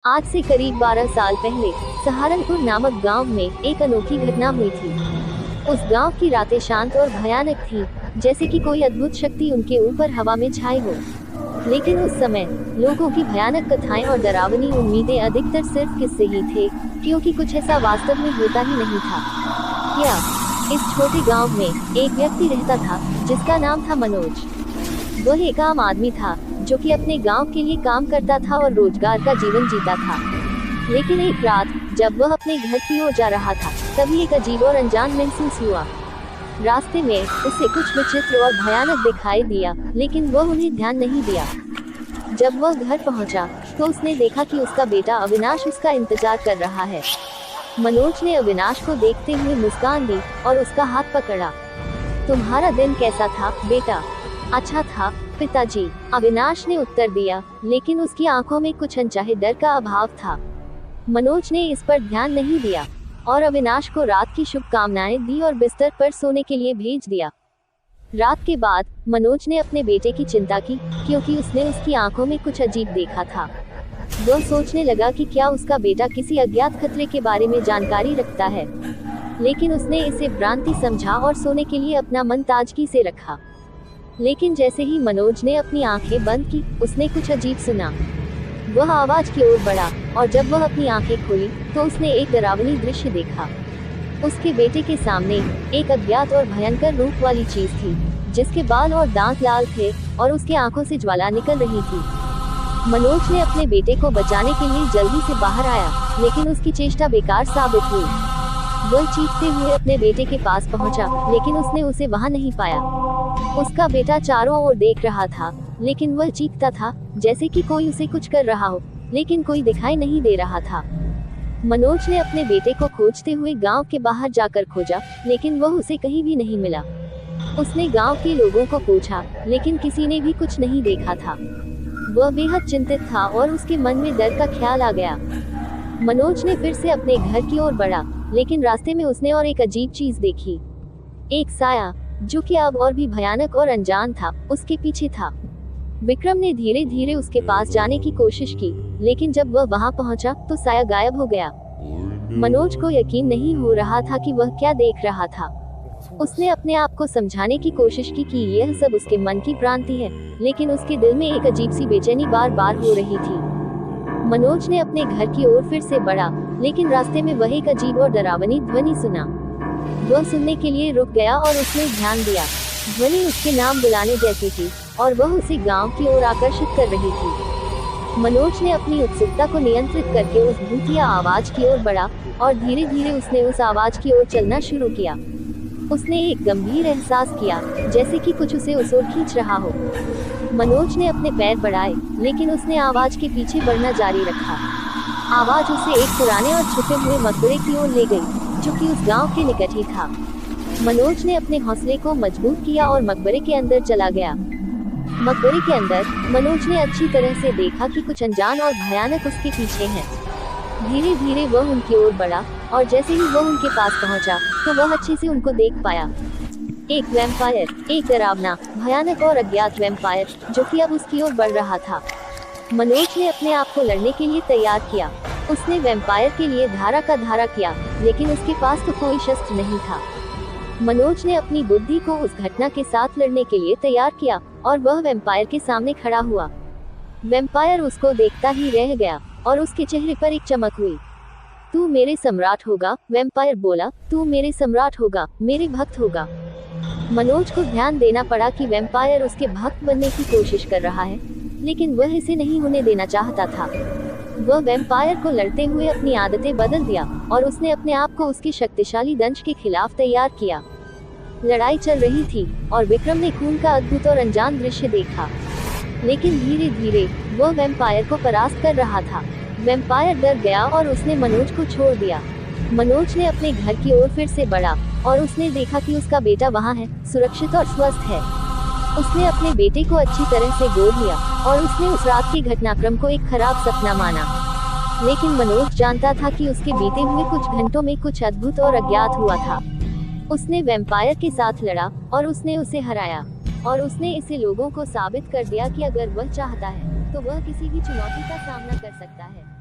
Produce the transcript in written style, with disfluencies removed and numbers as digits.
आज से करीब 12 साल पहले सहारनपुर नामक गांव में एक अनोखी घटना हुई थी। उस गांव की रातें शांत और भयानक थी, जैसे कि कोई अद्भुत शक्ति उनके ऊपर हवा में छाई हो। लेकिन उस समय लोगों की भयानक कथाएं और डरावनी उम्मीदें अधिकतर सिर्फ किस्से ही थे, क्योंकि कुछ ऐसा वास्तव में होता ही नहीं था। क्या इस छोटे गांव में एक व्यक्ति रहता था जिसका नाम था मनोज। वह एक आम आदमी था जो कि अपने गांव के लिए काम करता था और रोजगार का जीवन जीता था। लेकिन एक रात जब वह अपने घर की ओर जा रहा था, तभी एक अजीब और अनजान महसूस हुआ। रास्ते में उसे कुछ विचित्र और भयानक दिखाई दिया, लेकिन वह उन्हें ध्यान नहीं दिया। जब वह घर पहुंचा, तो उसने देखा कि उसका बेटा अविनाश उसका इंतजार कर रहा है। मनोज ने अविनाश को देखते हुए मुस्कान दी और उसका हाथ पकड़ा। तुम्हारा दिन कैसा था बेटा? अच्छा था पिताजी, अविनाश ने उत्तर दिया, लेकिन उसकी आंखों में कुछ अनचाहे डर का अभाव था। मनोज ने इस पर ध्यान नहीं दिया और अविनाश को रात की शुभकामनाएं दी और बिस्तर पर सोने के लिए भेज दिया। रात के बाद मनोज ने अपने बेटे की चिंता की, क्योंकि उसने उसकी आंखों में कुछ अजीब देखा था। वह सोचने लगा कि क्या उसका बेटा किसी अज्ञात खतरे के बारे में जानकारी रखता है, लेकिन उसने इसे भ्रांति समझा और सोने के लिए अपना मन ताजगी से रखा। लेकिन जैसे ही मनोज ने अपनी आंखें बंद की, उसने कुछ अजीब सुना। वह आवाज की ओर बढ़ा और जब वह अपनी आंखें खोली, तो उसने एक डरावनी दृश्य देखा। उसके बेटे के सामने एक अज्ञात और भयंकर रूप वाली चीज थी, जिसके बाल और दांत लाल थे और उसके आंखों से ज्वाला निकल रही थी। मनोज ने अपने बेटे को बचाने के लिए जल्दी से बाहर आया, लेकिन उसकी चेष्टा बेकार साबित हुई। वह चीखते हुए अपने बेटे के पास पहुंचा, लेकिन उसने उसे वहां नहीं पाया। उसका बेटा चारों ओर देख रहा था, लेकिन वह चीखता था जैसे कि कोई उसे कुछ कर रहा हो, लेकिन कोई दिखाई नहीं दे रहा था। मनोज ने अपने बेटे को खोजते हुए गांव के बाहर जाकर खोजा, लेकिन वह उसे कहीं भी नहीं मिला। उसने गांव के लोगों को पूछा, लेकिन किसी ने भी कुछ नहीं देखा था। वह बेहद चिंतित था और उसके मन में डर का ख्याल आ गया। मनोज ने फिर से अपने घर की ओर बढ़ा, लेकिन रास्ते में उसने और एक अजीब चीज देखी। एक साया, जो कि अब और भी भयानक और अनजान था, उसके पीछे था। विक्रम ने धीरे धीरे उसके पास जाने की कोशिश की, लेकिन जब वह वहां पहुंचा, तो साया गायब हो गया। मनोज को यकीन नहीं हो रहा था कि वह क्या देख रहा था। उसने अपने आप को समझाने की कोशिश की कि यह सब उसके मन की भ्रांति है, लेकिन उसके दिल में एक अजीब सी बेचैनी बार बार हो रही थी। मनोज ने अपने घर की ओर फिर से बढ़ा, लेकिन रास्ते में वह एक अजीब और डरावनी ध्वनि सुना। वह सुनने के लिए रुक गया और उसने ध्यान दिया। ध्वनि उसके नाम बुलाने जैसी थी और वह उसे गांव की ओर आकर्षित कर रही थी। मनोज ने अपनी उत्सुकता को नियंत्रित करके उस भूतिया आवाज की ओर बढ़ा और धीरे धीरे उसने उस आवाज की ओर चलना शुरू किया। उसने एक गंभीर एहसास किया, जैसे कि कुछ उसे उस ओर खींच रहा हो। मनोज ने अपने पैर बढ़ाए, लेकिन उसने आवाज के पीछे बढ़ना जारी रखा। आवाज उसे एक पुराने और छुपे हुए मकबरे की ओर ले गई, जो कि उस गांव के निकट ही था। मनोज ने अपने हौसले को मजबूत किया और मकबरे के अंदर चला गया। मकबरे के अंदर मनोज ने अच्छी तरह से देखा कि कुछ अनजान और भयानक उसके पीछे हैं। धीरे धीरे वह उनकी ओर बढ़ा और जैसे ही वह उनके पास पहुंचा, तो वह अच्छे से उनको देख पाया। एक वैम्पायर, एक डरावना, भयानक और अज्ञात वैम्पायर, जो कि अब उसकी ओर बढ़ रहा था। मनोज ने अपने आप को लड़ने के लिए तैयार किया। उसने वैम्पायर के लिए धारा का धारा किया, लेकिन उसके पास तो कोई शस्त्र नहीं था। मनोज ने अपनी बुद्धि को उस घटना के साथ लड़ने के लिए तैयार किया और वह वैम्पायर के सामने खड़ा हुआ। वैम्पायर उसको देखता ही रह गया और उसके चेहरे पर एक चमक हुई। तू मेरे सम्राट होगा, वैम्पायर बोला। तू मेरे सम्राट होगा, मेरे भक्त होगा। मनोज को ध्यान देना पड़ा कि वैम्पायर उसके भक्त बनने की कोशिश कर रहा है, लेकिन वह इसे नहीं होने देना चाहता था। वह वैम्पायर को लड़ते हुए अपनी आदतें बदल दिया और उसने अपने आप को उसके शक्तिशाली दंश के खिलाफ तैयार किया। लड़ाई चल रही थी और विक्रम ने खून का अद्भुत और अनजान दृश्य देखा, लेकिन धीरे धीरे वह वैम्पायर को परास्त कर रहा था। वैम्पायर डर गया और उसने मनोज को छोड़ दिया। मनोज ने अपने घर की ओर फिर से बढ़ा और उसने देखा कि उसका बेटा वहां है, सुरक्षित और स्वस्थ है। उसने अपने बेटे को अच्छी तरह से गोद लिया और उसने उस रात के घटनाक्रम को एक खराब सपना माना। लेकिन मनोज जानता था कि उसके बीते हुए कुछ घंटों में कुछ अद्भुत और अज्ञात हुआ था। उसने वैम्पायर के साथ लड़ा और उसने उसे हराया, और उसने इसे लोगों को साबित कर दिया कि अगर वह चाहता है, तो वह किसी भी चुनौती का सामना कर सकता है।